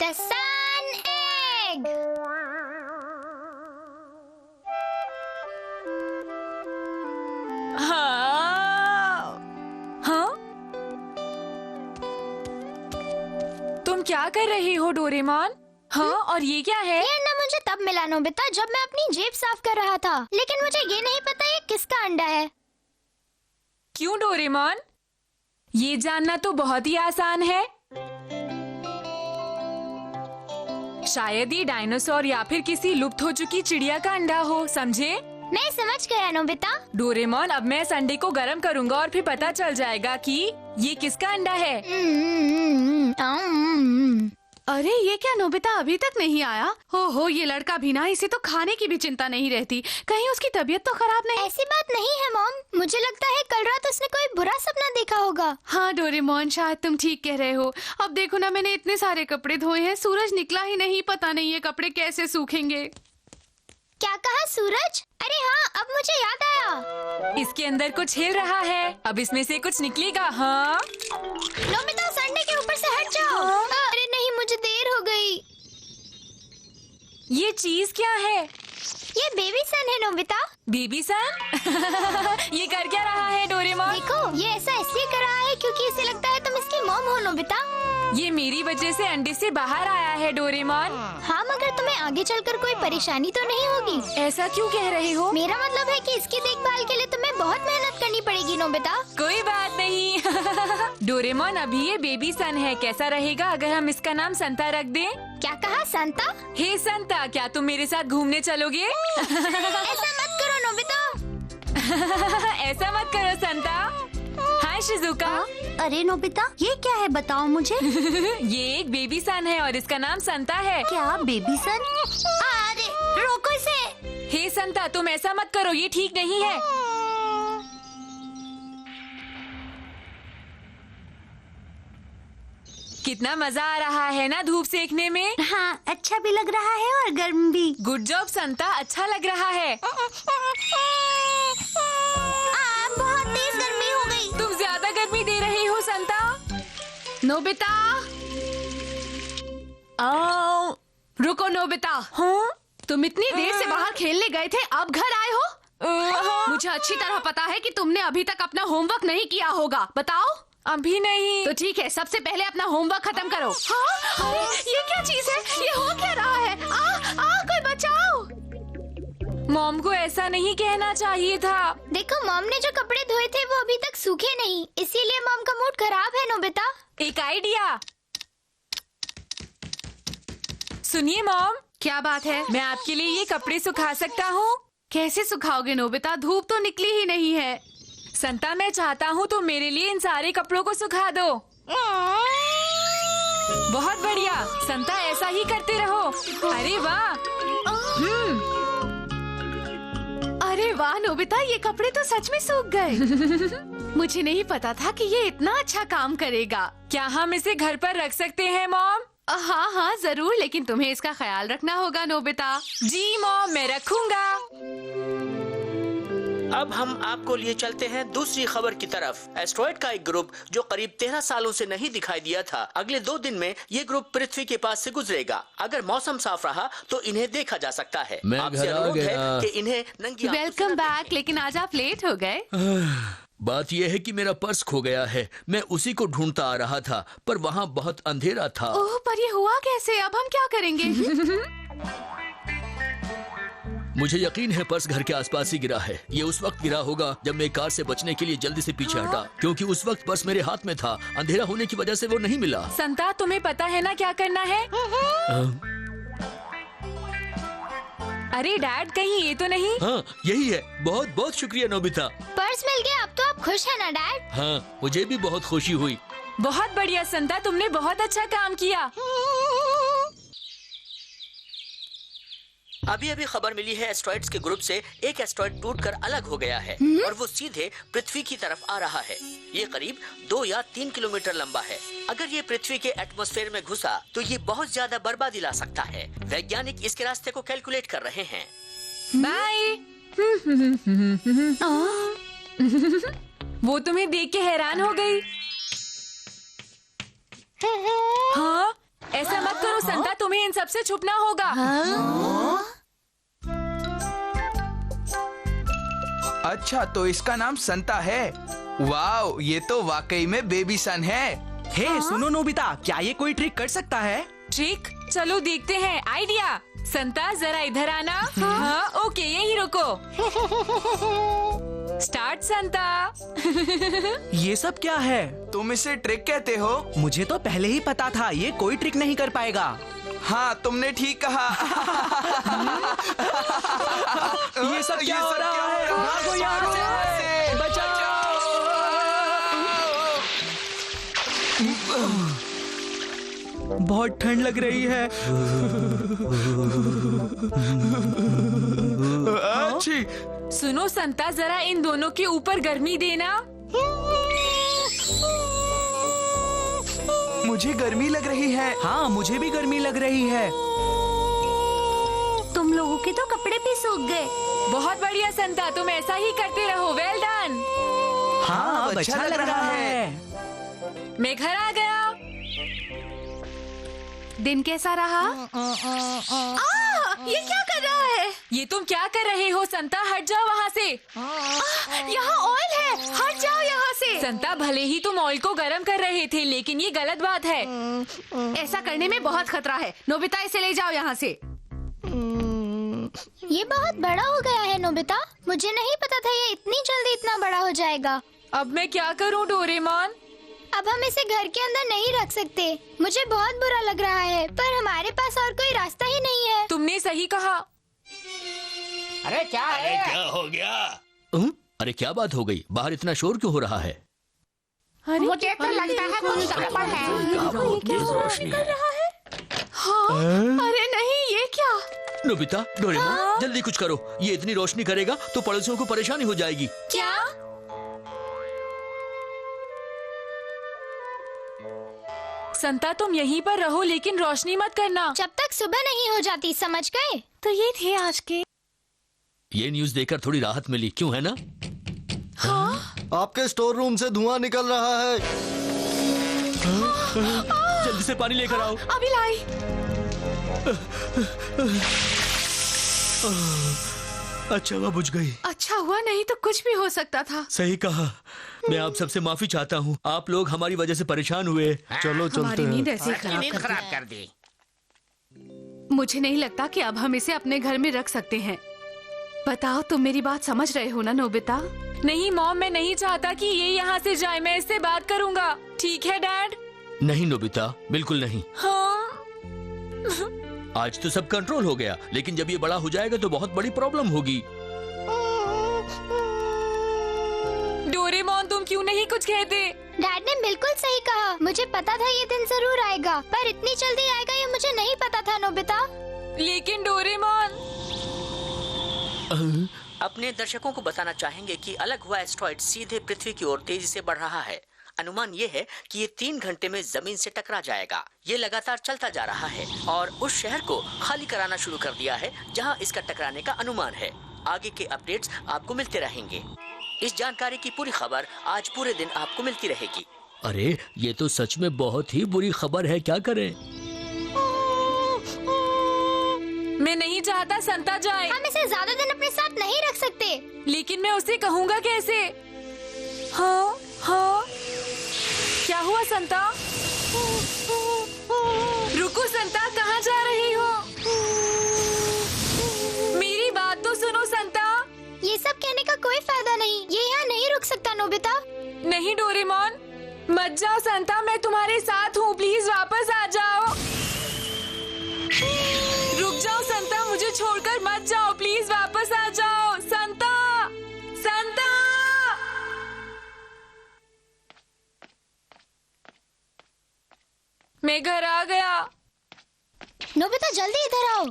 The sun egg. हाँ? तुम क्या कर रही हो डोरेमोन? हाँ, और ये क्या है? ये अंडा मुझे तब मिला नोबिता जब मैं अपनी जेब साफ कर रहा था, लेकिन मुझे ये नहीं पता ये किसका अंडा है। क्यों डोरेमोन? ये जानना तो बहुत ही आसान है। शायद ये डायनासोर या फिर किसी लुप्त हो चुकी चिड़िया का अंडा हो, समझे? मैं समझ गया नोबिता। डोरेमोन, अब मैं इस अंडे को गर्म करूंगा और फिर पता चल जाएगा कि ये किसका अंडा है। अरे ये क्या नोबिता अभी तक नहीं आया? हो ये लड़का भी ना, इसे तो खाने की भी चिंता नहीं रहती। कहीं उसकी तबीयत तो खराब नहीं? ऐसी बात नहीं है मॉम, मुझे लगता है कल रात उसने कोई बुरा सपना देखा होगा। हाँ डोरेमोन, शायद तुम ठीक कह रहे हो। अब देखो ना, मैंने इतने सारे कपड़े धोए हैं, सूरज निकला ही नहीं, पता नहीं ये कपड़े कैसे सूखेंगे। क्या कहा सूरज? अरे हाँ, अब मुझे याद आया। इसके अंदर कुछ हिल रहा है, अब इसमें से कुछ निकलेगा। हाँ, नोबिता उस अंडे के ऊपर से हट जाओ। अरे नहीं, मुझे देर हो गई। ये चीज क्या है? ये बेबी सन है नोबिता। बेबी सन? ये कर क्या रहा है डोरेमोन? देखो, ये ऐसा इसलिए कर रहा है क्योंकि इसे लगता है तुम इसकी मॉम हो नोबिता। ये मेरी वजह से अंडे से बाहर आया है डोरेमोन। हाँ, मगर तुम्हें आगे चलकर कोई परेशानी तो नहीं होगी। ऐसा क्यों कह रहे हो? मेरा मतलब है कि इसकी देखभाल के लिए तुम्हें बहुत मेहनत करनी पड़ेगी नोबिता। कोई बात नहीं। डोरेमोन, अभी ये बेबी सन है, कैसा रहेगा अगर हम इसका नाम संता रख दें? क्या कहा संता? हे संता, क्या तुम मेरे साथ घूमने चलोगे? ऐसा मत करो नोबिता। ऐसा मत करो संता। Hi Shizuka. अरे नोबिता, ये क्या है बताओ मुझे। ये एक बेबी सन है और इसका नाम संता है। क्या बेबी सन? अरे रोको इसे। हे संता, तुम ऐसा मत करो, ये ठीक नहीं है। कितना मजा आ रहा है ना धूप सेकने में। हाँ, अच्छा भी लग रहा है और गर्म भी। गुड जॉब संता, अच्छा लग रहा है। बहुत तेज गर्मी हो गई। तुम ज्यादा गर्मी दे रही हो संता। नोबिता, आओ। रुको नोबिता। हाँ? तुम इतनी देर से बाहर खेलने गए थे, अब घर आए हो? मुझे अच्छी तरह पता है कि तुमने अभी तक अपना होमवर्क नहीं किया होगा। बताओ। अभी नहीं। तो ठीक है, सबसे पहले अपना होमवर्क खत्म करो। हाँ? अरे ये क्या चीज है? ये हो क्या रहा है? कोई बचाओ। मॉम को ऐसा नहीं कहना चाहिए था। देखो, मॉम ने जो कपड़े धोए थे वो अभी तक सूखे नहीं, इसीलिए मॉम का मूड खराब है नोबिता। एक आइडिया सुनिए मॉम। क्या बात है? मैं आपके लिए ये कपड़े सुखा सकता हूँ। कैसे सुखाओगे नोबिता? धूप तो निकली ही नहीं है। संता, मैं चाहता हूँ तो मेरे लिए इन सारे कपड़ों को सुखा दो। बहुत बढ़िया संता, ऐसा ही करते रहो। अरे वाह। अरे वाह नोबिता, ये कपड़े तो सच में सूख गए। मुझे नहीं पता था कि ये इतना अच्छा काम करेगा। क्या हम इसे घर पर रख सकते हैं मॉम? हाँ हाँ जरूर, लेकिन तुम्हें इसका ख्याल रखना होगा नोबिता। जी मॉम, मैं रखूंगा। अब हम आपको लिए चलते हैं दूसरी खबर की तरफ। एस्ट्रॉयड का एक ग्रुप जो करीब 13 सालों से नहीं दिखाई दिया था, अगले 2 दिन में ये ग्रुप पृथ्वी के पास से गुजरेगा। अगर मौसम साफ रहा तो इन्हें देखा जा सकता है। मैं आपसे घर आ अनुरोध है गया। कि इन्हें नंगी आंखों से वेलकम न बैक। देखें। लेकिन आज आप लेट हो गए। बात यह है कि मेरा पर्स खो गया है। मैं उसी को ढूंढता आ रहा था, पर वहाँ बहुत अंधेरा था। ओह, पर ये हुआ कैसे? अब हम क्या करेंगे? मुझे यकीन है पर्स घर के आसपास ही गिरा है। ये उस वक्त गिरा होगा जब मैं कार से बचने के लिए जल्दी से पीछे हटा, क्योंकि उस वक्त पर्स मेरे हाथ में था। अंधेरा होने की वजह से वो नहीं मिला। संता, तुम्हें पता है ना क्या करना है? अरे डैड, कहीं ये तो नहीं? हाँ, यही है। बहुत बहुत शुक्रिया नोबिता। पर्स मिल गया, अब तो आप खुश है ना डैड? हाँ, मुझे भी बहुत खुशी हुई। बहुत बढ़िया संता, तुमने बहुत अच्छा काम किया। अभी अभी खबर मिली है एस्ट्रॉइड्स के ग्रुप से एक एस्ट्रॉइड टूटकर अलग हो गया है और वो सीधे पृथ्वी की तरफ आ रहा है। ये करीब 2 या 3 किलोमीटर लंबा है। अगर ये पृथ्वी के एटमॉस्फेयर में घुसा तो ये बहुत ज्यादा बर्बादी ला सकता है। वैज्ञानिक इसके रास्ते को कैलकुलेट कर रहे हैं। बाय। वो तुम्हें देख के हैरान हो गई। हाँ, ऐसा मत करो संता, तुम्हें इन सब से छुपना होगा। अच्छा, तो इसका नाम संता है। वाओ, ये तो वाकई में बेबी सन है। हे सुनो नोबिता, क्या ये कोई ट्रिक कर सकता है? ट्रिक? चलो देखते हैं। आइडिया। संता जरा इधर आना। हाँ, ओके, यही रुको। स्टार्ट संता। ये सब क्या है? तुम इसे ट्रिक कहते हो? मुझे तो पहले ही पता था ये कोई ट्रिक नहीं कर पाएगा। हाँ, तुमने ठीक कहा। ये सब क्या हो रहा है? भागो यहाँ से! बचाओ! बहुत ठंड लग रही है। अच्छी। सुनो संता, जरा इन दोनों के ऊपर गर्मी देना। मुझे गर्मी लग रही है। हाँ, मुझे भी गर्मी लग रही है। तुम लोगों के तो कपड़े भी सूख गए। बहुत बढ़िया संता, तुम ऐसा ही करते रहो। Well done. हाँ, अब अच्छा लग रहा है। मैं घर आ गया। दिन कैसा रहा? ये क्या कर रहा है? ये तुम क्या कर रहे हो संता? हट जाओ वहाँ से। यहाँ ऑयल है, हट जाओ यहाँ से। संता, भले ही तुम ऑयल को गर्म कर रहे थे, लेकिन ये गलत बात है। ऐसा करने में बहुत खतरा है। नोबिता, इसे ले जाओ यहाँ से। ये बहुत बड़ा हो गया है नोबिता। मुझे नहीं पता था ये इतनी जल्दी इतना बड़ा हो जाएगा। अब मैं क्या करूँ डोरेमोन? अब हम इसे घर के अंदर नहीं रख सकते। मुझे बहुत बुरा लग रहा है, पर हमारे पास और कोई रास्ता ही नहीं है। तुमने सही कहा। अरे क्या हो गया? अरे क्या बात हो गई? बाहर इतना शोर क्यों हो रहा है? मुझे तो लगता है कुछ गड़बड़ है। रोशनी है। हाँ, अरे नहीं, ये क्या? नोबिता, डोरेमोन, जल्दी कुछ करो। ये इतनी रोशनी करेगा तो पड़ोसियों को परेशानी हो जाएगी। क्या? संता, तुम यहीं पर रहो, लेकिन रोशनी मत करना जब तक सुबह नहीं हो जाती, समझ गए? तो ये थे आज के। ये न्यूज़ देखकर थोड़ी राहत मिली, क्यों है ना? आपके स्टोर रूम से धुआं निकल रहा है। जल्दी से पानी लेकर आओ। अभी लाई। अच्छा हुआ बुझ गई। अच्छा हुआ, नहीं तो कुछ भी हो सकता था। सही कहा। मैं आप सबसे माफी चाहता हूँ। आप लोग हमारी वजह से परेशान हुए। चलो चलते हमारी हैं। नींद ऐसे ही खराब कर दी। मुझे नहीं लगता कि अब हम इसे अपने घर में रख सकते हैं। बताओ, तुम मेरी बात समझ रहे हो ना नोबिता? नहीं मॉम, मैं नहीं चाहता कि ये यहाँ से जाए। मैं इससे बात करूँगा। ठीक है डैड? नहीं नोबिता, बिल्कुल नहीं। हाँ। आज तो सब कंट्रोल हो गया, लेकिन जब ये बड़ा हो जाएगा तो बहुत बड़ी प्रॉब्लम होगी। डोरेमोन, तुम क्यों नहीं कुछ कहते? डैड ने बिल्कुल सही कहा। मुझे पता था ये दिन जरूर आएगा, पर इतनी जल्दी आएगा ये मुझे नहीं पता था नोबिता। लेकिन डोरेमोन। अपने दर्शकों को बताना चाहेंगे कि अलग हुआ एस्ट्रॉइड सीधे पृथ्वी की ओर तेजी से बढ़ रहा है। अनुमान ये है कि ये 3 घंटे में जमीन से टकरा जाएगा। ये लगातार चलता जा रहा है और उस शहर को खाली कराना शुरू कर दिया है जहां इसका टकराने का अनुमान है। आगे के अपडेट्स आपको मिलते रहेंगे। इस जानकारी की पूरी खबर आज पूरे दिन आपको मिलती रहेगी। अरे ये तो सच में बहुत ही बुरी खबर है, क्या करें? मैं नहीं चाहता संता जाए। हम इसे ज्यादा दिन अपने साथ नहीं रख सकते। लेकिन मैं उसे कहूँगा कैसे? हाँ हाँ, क्या हुआ संता? रुको संता, कहाँ जा रही हो? मेरी बात तो सुनो संता। ये सब कहने का कोई फायदा नहीं। ये यहाँ नहीं रुक सकता नोबिता। नहीं डोरेमोन, मत जाओ संता, मैं तुम्हारे साथ हूँ। प्लीज वापस आ जाओ। रुक जाओ संता, मुझे छोड़कर मत जाओ। प्लीज वापस आ जाओ संता। संता! मैं घर आ गया। नोबिता जल्दी इधर आओ।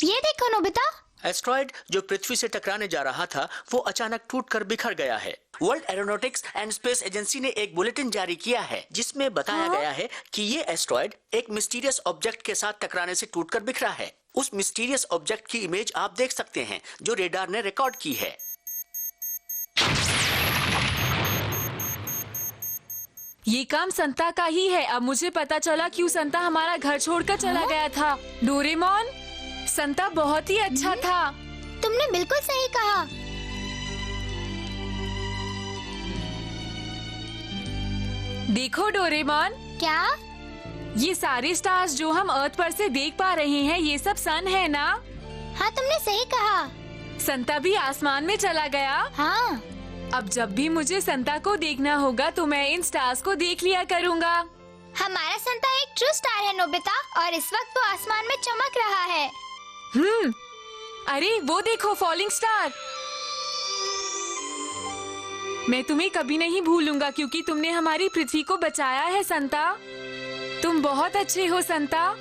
ये देखो नोबिता। एस्ट्रॉइड जो पृथ्वी से टकराने जा रहा था वो अचानक टूटकर बिखर गया है। World aeronautics and space agency ने एक बुलेटिन जारी किया है जिसमें बताया गया है कि ये एस्ट्रॉइड एक मिस्टीरियस ऑब्जेक्ट के साथ टकराने से टूटकर बिखरा है। उस मिस्टीरियस ऑब्जेक्ट की इमेज आप देख सकते हैं जो रेडार ने रिकॉर्ड की है। ये काम संता का ही है। अब मुझे पता चला क्यों संता हमारा घर छोड़कर चला गया था। डोरेमोन, संता बहुत ही अच्छा था। तुमने बिल्कुल सही कहा। देखो डोरेमोन, क्या? ये सारे स्टार्स जो हम अर्थ पर से देख पा रहे हैं, ये सब सन है ना? हाँ, तुमने सही कहा। संता भी आसमान में चला गया। हाँ। अब जब भी मुझे संता को देखना होगा तो मैं इन स्टार्स को देख लिया करूँगा। हमारा संता एक ट्रू स्टार है नोबिता, और इस वक्त वो आसमान में चमक रहा है। अरे वो देखो, फॉलिंग स्टार। मैं तुम्हें कभी नहीं भूलूंगा क्योंकि तुमने हमारी पृथ्वी को बचाया है संता। तुम बहुत अच्छे हो संता।